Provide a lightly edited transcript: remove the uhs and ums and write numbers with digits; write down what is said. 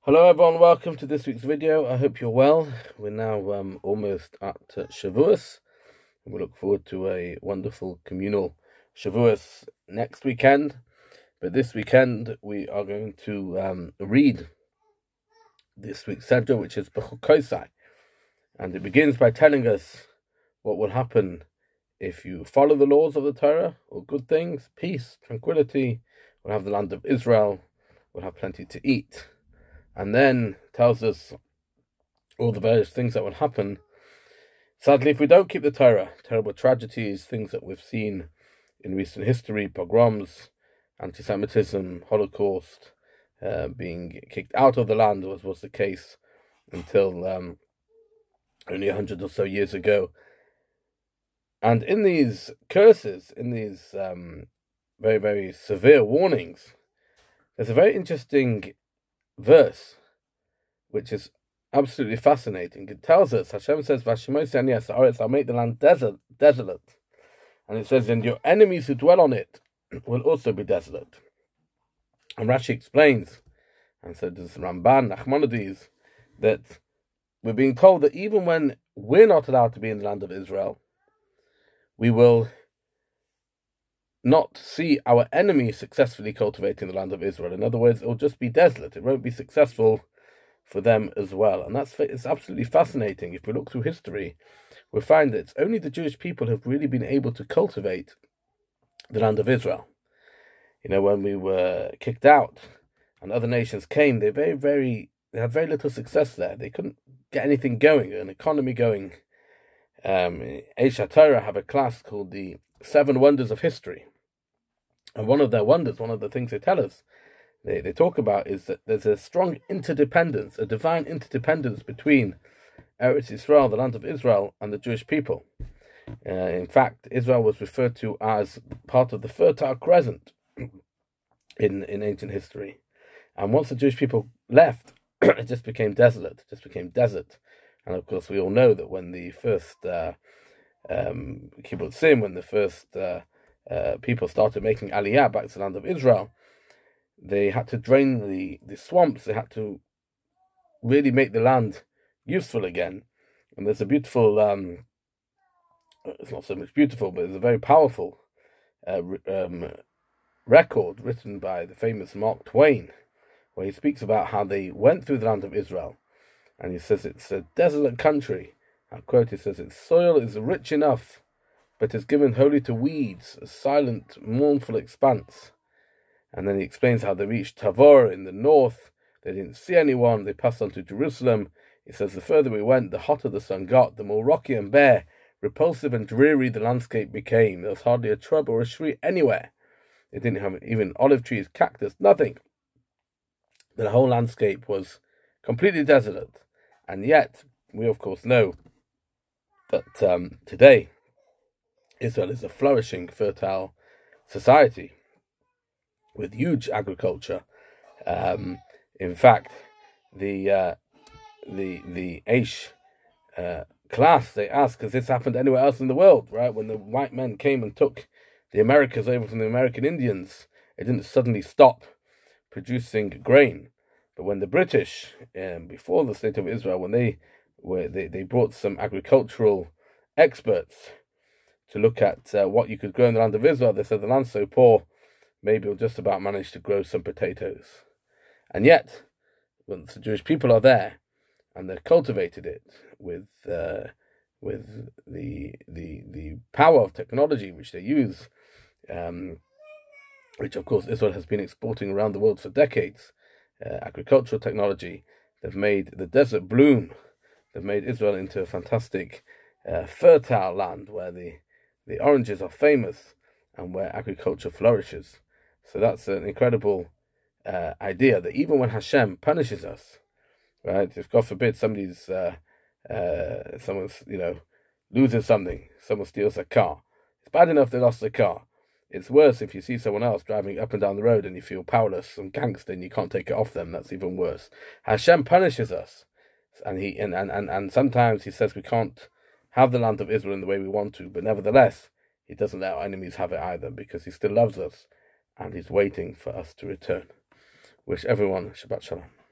Hello everyone, welcome to this week's video. I hope you're well. We're now almost at Shavuos. We look forward to a wonderful communal Shavuos next weekend. But this weekend we are going to read this week's Sedra, which is Bechukosai. And it begins by telling us what will happen if you follow the laws of the Torah, all good things, peace, tranquility. We'll have the land of Israel. We'll have plenty to eat. And then tells us all the various things that will happen. Sadly, if we don't keep the Torah, terrible tragedies, things that we've seen in recent history, pogroms, anti-Semitism, Holocaust, being kicked out of the land, as was the case until only 100 or so years ago. And in these curses, in these very, very severe warnings, there's a very interesting verse, which is absolutely fascinating. It tells us, Hashem says, I'll make the land desolate. And it says, and your enemies who dwell on it will also be desolate. And Rashi explains, and so does Ramban, Nachmanides, that we're being told that even when we're not allowed to be in the land of Israel, we will not see our enemies successfully cultivating the land of Israel. In other words, it will just be desolate. It won't be successful for them as well. And it's absolutely fascinating. If we look through history, we'll find that it's only the Jewish people who have really been able to cultivate the land of Israel. You know, when we were kicked out and other nations came, they had very little success there. They couldn't get anything going, an economy going. Eish Torah have a class called the 7 Wonders of History. And one of their wonders, one of the things they tell us, they talk about, is that there's a strong interdependence, a divine interdependence between Eretz Israel, the land of Israel, and the Jewish people. In fact, Israel was referred to as part of the Fertile Crescent in ancient history. And once the Jewish people left, it just became desolate, it just became desert. And of course, we all know that when the first kibbutzim, when the first people started making aliyah back to the land of Israel, they had to drain the swamps. They had to really make the land useful again. And there's a beautiful, it's not so much beautiful, but it's a very powerful record written by the famous Mark Twain, where he speaks about how they went through the land of Israel. And he says it's a desolate country. I quote, he says, its soil is rich enough, but is given wholly to weeds, a silent, mournful expanse. And then he explains how they reached Tavor in the north. They didn't see anyone. They passed on to Jerusalem. He says the further we went, the hotter the sun got, the more rocky and bare, repulsive and dreary the landscape became. There was hardly a shrub or a tree anywhere. They didn't have even olive trees, cactus, nothing. The whole landscape was completely desolate. And yet, we of course know that today, Israel is a flourishing, fertile society with huge agriculture. In fact, the Aish class, they ask, has this happened anywhere else in the world, right? When the white men came and took the Americas over from the American Indians, it didn't suddenly stop producing grain. But when the British, before the state of Israel, when they brought some agricultural experts to look at what you could grow in the land of Israel, they said the land's so poor, maybe we'll just about manage to grow some potatoes. And yet, once the Jewish people are there, and they've cultivated it with the power of technology which they use, which of course Israel has been exporting around the world for decades, agricultural technology, they've made the desert bloom. They've made Israel into a fantastic, fertile land where the oranges are famous and where agriculture flourishes. So that's an incredible idea that even when Hashem punishes us, right? If God forbid someone's loses something, someone steals a car. It's bad enough they lost the car. It's worse if you see someone else driving up and down the road and you feel powerless, some gangster, and you can't take it off them. That's even worse. Hashem punishes us, and sometimes He says we can't have the land of Israel in the way we want to, but nevertheless, He doesn't let our enemies have it either, because He still loves us and He's waiting for us to return. Wish everyone Shabbat Shalom.